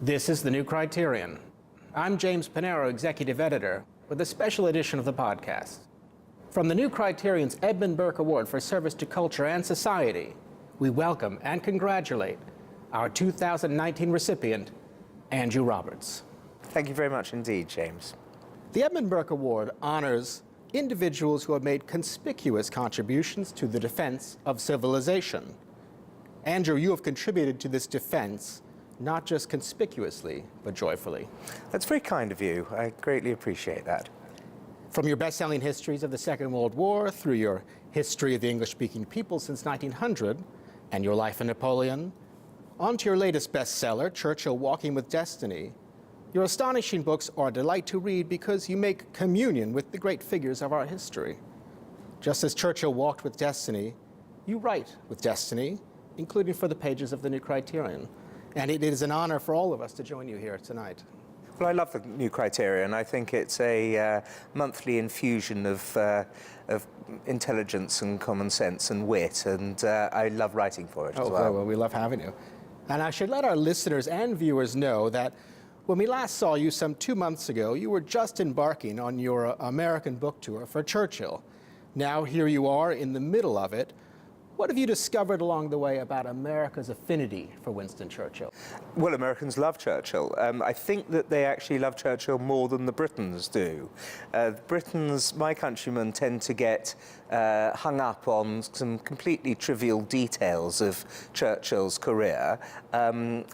This is the new Criterion. I'm James Panero, Executive Editor, with a special edition of the podcast. From the new Criterion's Edmund Burke Award for Service to Culture and Society, we welcome and congratulate our 2019 recipient, Andrew Roberts. Thank you very much indeed, James. The Edmund Burke Award honors individuals who have made conspicuous contributions to the defense of civilization. Andrew, you have contributed to this defense not just conspicuously, but joyfully. That's very kind of you. I greatly appreciate that. From your best-selling histories of the Second World War, through your history of the English-speaking people since 1900, and your life in Napoleon, on to your latest bestseller, Churchill Walking with Destiny, your astonishing books are a delight to read because you make communion with the great figures of our history. Just as Churchill walked with destiny, you write with destiny, including for the pages of the new Criterion. And it is an honor for all of us to join you here tonight. Well, I love the new Criterion. I think it's a monthly infusion of intelligence and common sense and wit, and I love writing for it as well. Well, we love having you. And I should let our listeners and viewers know that when we last saw you some 2 months ago, you were just embarking on your American book tour for Churchill. Now here you are in the middle of it. What have you discovered along the way about America's affinity for Winston Churchill? Well, Americans love Churchill. I think that they actually love Churchill more than the Britons do. Britons, my countrymen, tend to get hung up on some completely trivial details of Churchill's career, and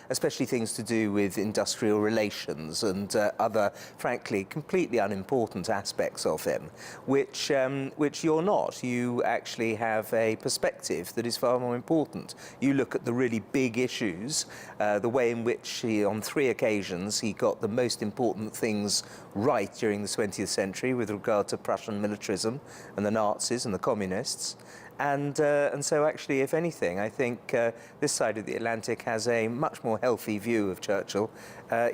especially things to do with industrial relations and other, frankly, completely unimportant aspects of him, which you're not. You actually have a perspective that is far more important. You look at the really big issues, the way in which on 3 occasions he got the most important things right during the 20th century with regard to Prussian militarism and the Nazis and the communists. And so actually, if anything, I think this side of the Atlantic has a much more healthy view of Churchill,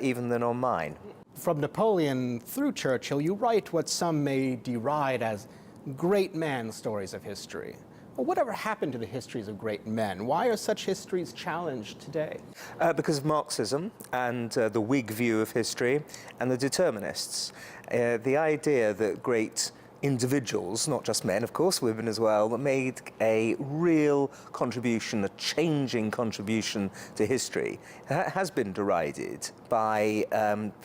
even than on mine. From Napoleon through Churchill, you write what some may deride as great man stories of history. Well, whatever happened to the histories of great men? Why are such histories challenged today? Because of Marxism and the Whig view of history and the determinists. The idea that great individuals, not just men, of course, women as well, that made a real contribution, a changing contribution to history, has been derided by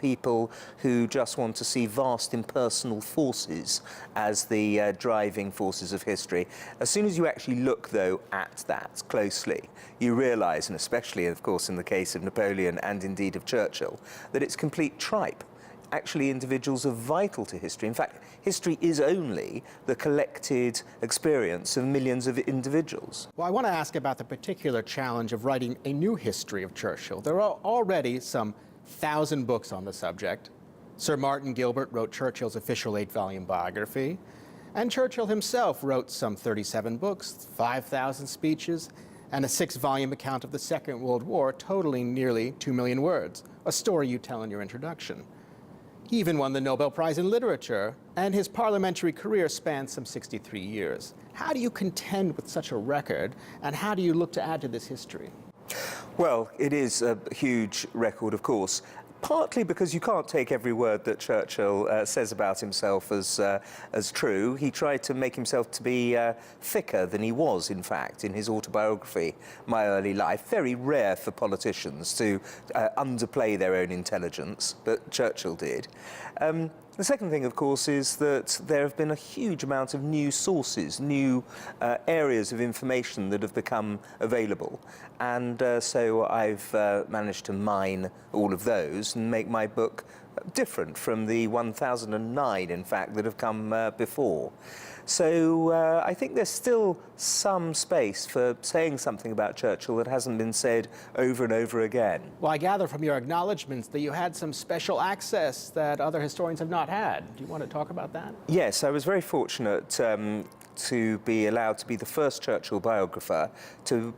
people who just want to see vast impersonal forces as the driving forces of history. As soon as you actually look, though, at that closely, you realise, and especially, of course, in the case of Napoleon and indeed of Churchill, that it's complete tripe. Actually, individuals are vital to history. In fact, history is only the collected experience of millions of individuals. Well, I want to ask about the particular challenge of writing a new history of Churchill. There are already some 1,000 books on the subject. Sir Martin Gilbert wrote Churchill's official 8-volume biography, and Churchill himself wrote some 37 books, 5,000 speeches, and a 6-volume account of the Second World War, totaling nearly 2 million words, a story you tell in your introduction. He even won the Nobel Prize in Literature, and his parliamentary career spans some 63 years. How do you contend with such a record, and how do you look to add to this history? Well, it is a huge record, of course. Partly because you can't take every word that Churchill says about himself as true. He tried to make himself to be thicker than he was, in fact, in his autobiography, My Early Life. Very rare for politicians to underplay their own intelligence, but Churchill did. The second thing, of course, is that there have been a huge amount of new sources, new areas of information that have become available. And so I've managed to mine all of those and make my book different from the 1009, in fact, that have come before. So I think there's still some space for saying something about Churchill that hasn't been said over and over again. Well, I gather from your acknowledgments that you had some special access that other historians have not had. Do you want to talk about that? Yes, I was very fortunate to be allowed to be the first Churchill biographer to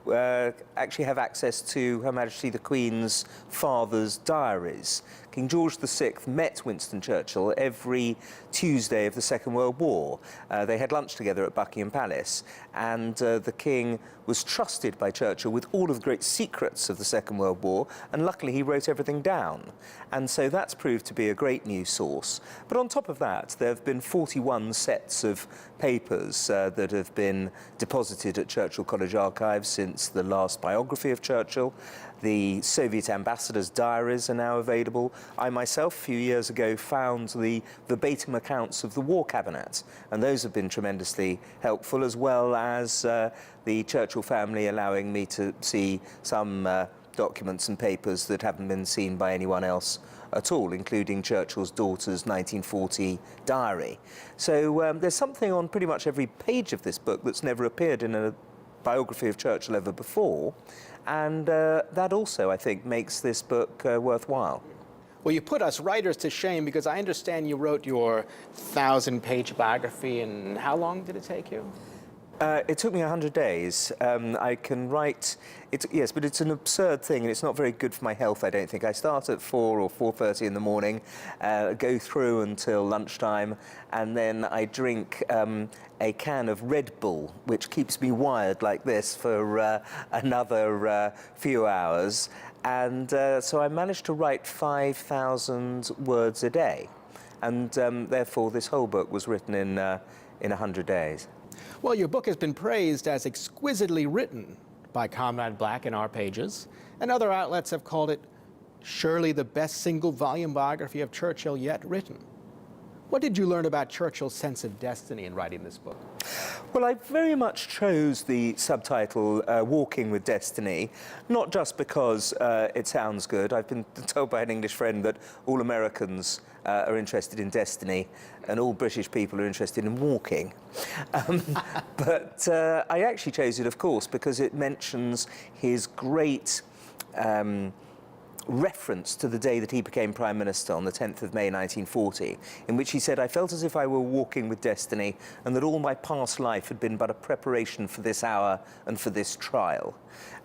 actually have access to Her Majesty the Queen's father's diaries, King George VI met Winston Churchill every Tuesday of the Second World War. They had lunch together at Buckingham Palace, and the King was trusted by Churchill with all of the great secrets of the Second World War, and luckily he wrote everything down. And so that's proved to be a great news source. But on top of that, there have been 41 sets of papers that have been deposited at Churchill College Archives since the last biography of Churchill. The Soviet ambassador's diaries are now available. I myself, a few years ago, found the verbatim accounts of the war cabinet, and those have been tremendously helpful, as well as the Churchill family allowing me to see some documents and papers that haven't been seen by anyone else at all, including Churchill's daughter's 1940 diary. So there's something on pretty much every page of this book that's never appeared in a biography of Churchill ever before, and that also, I think, makes this book worthwhile. Well, you put us writers to shame, because I understand you wrote your 1,000-page biography, and how long did it take you? It took me 100 days. I can write, yes, but it's an absurd thing, and it's not very good for my health, I don't think. I start at 4 or 4:30 in the morning, go through until lunchtime, and then I drink a can of Red Bull, which keeps me wired like this for another few hours. And so I managed to write 5,000 words a day. And therefore, this whole book was written in 100 days. Well, your book has been praised as exquisitely written by Comrade Black in Our Pages, and other outlets have called it surely the best single-volume biography of Churchill yet written. What did you learn about Churchill's sense of destiny in writing this book? Well, I very much chose the subtitle Walking with Destiny, not just because it sounds good. I've been told by an English friend that all Americans are interested in destiny and all British people are interested in walking. But I actually chose it, of course, because it mentions his great reference to the day that he became Prime Minister on the 10th of May 1940, in which he said, "I felt as if I were walking with destiny, and that all my past life had been but a preparation for this hour and for this trial."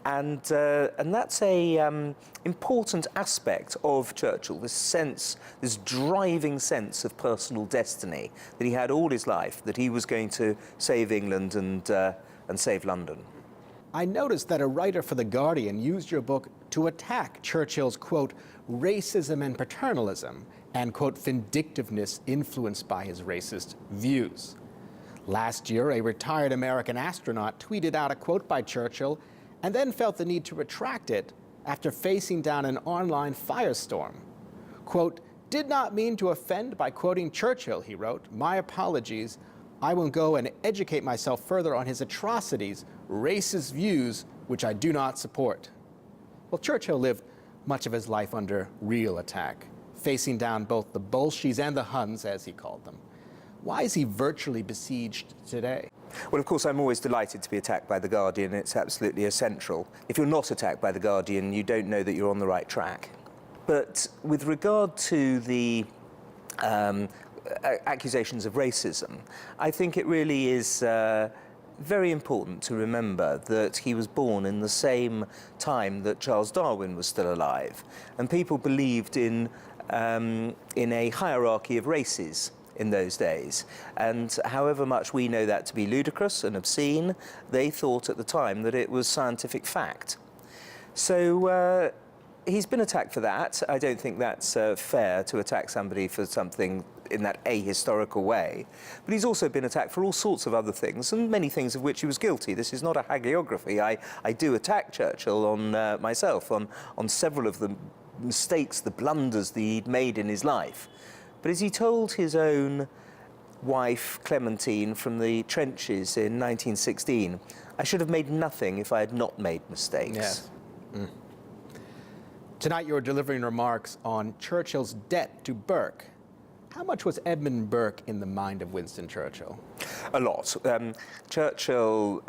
And that's a important aspect of Churchill, this sense, this driving sense of personal destiny that he had all his life, that he was going to save England and save London. I noticed that a writer for The Guardian used your book to attack Churchill's, quote, racism and paternalism, and, quote, vindictiveness influenced by his racist views. Last year, a retired American astronaut tweeted out a quote by Churchill and then felt the need to retract it after facing down an online firestorm. Quote, "Did not mean to offend by quoting Churchill," he wrote. "My apologies. I will go and educate myself further on his atrocities, racist views, which I do not support." Well, Churchill lived much of his life under real attack, facing down both the Bolsheviks and the Huns, as he called them. Why is he virtually besieged today? Well, of course, I'm always delighted to be attacked by The Guardian. It's absolutely essential. If you're not attacked by The Guardian, you don't know that you're on the right track. But with regard to the accusations of racism, I think it really is very important to remember that he was born in the same time that Charles Darwin was still alive, and people believed in a hierarchy of races in those days. And however much we know that to be ludicrous and obscene, they thought at the time that it was scientific fact. So he's been attacked for that. I don't think that's fair to attack somebody for something in that ahistorical way. But he's also been attacked for all sorts of other things, and many things of which he was guilty. This is not a hagiography. I do attack Churchill on myself, on several of the mistakes, the blunders that he'd made in his life. But as he told his own wife, Clementine, from the trenches in 1916, "I should have made nothing if I had not made mistakes." Yes. Tonight you're delivering remarks on Churchill's debt to Burke. How much was Edmund Burke in the mind of Winston Churchill? A lot. Churchill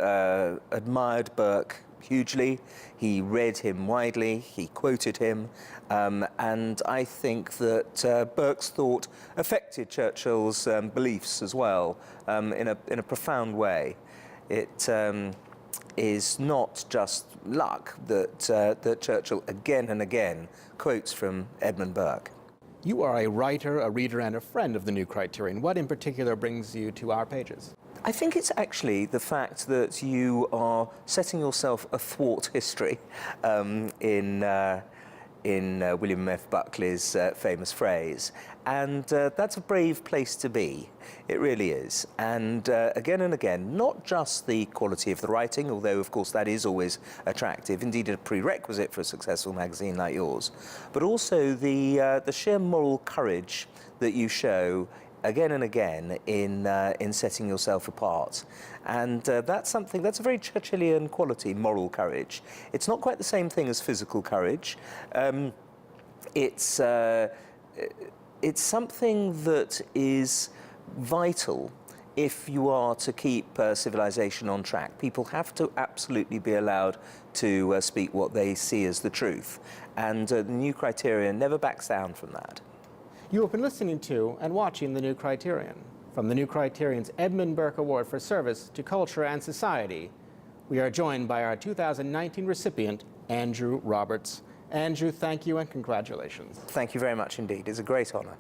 admired Burke hugely. He read him widely. He quoted him. And I think that Burke's thought affected Churchill's beliefs as well in a profound way. It is not just luck that Churchill again and again quotes from Edmund Burke. You are a writer, a reader, and a friend of the New Criterion. What in particular brings you to our pages? I think it's actually the fact that you are setting yourself athwart history in William F. Buckley's famous phrase. And that's a brave place to be. It really is. And again and again, not just the quality of the writing, although of course that is always attractive, indeed a prerequisite for a successful magazine like yours, but also the sheer moral courage that you show again and again in setting yourself apart. And that's a very Churchillian quality, moral courage. It's not quite the same thing as physical courage. It's something that is vital if you are to keep civilization on track. People have to absolutely be allowed to speak what they see as the truth. And the New Criterion never backs down from that. You have been listening to and watching the New Criterion. From the New Criterion's Edmund Burke Award for Service to Culture and Society, we are joined by our 2019 recipient, Andrew Roberts. Andrew, thank you and congratulations. Thank you very much indeed. It's a great honor.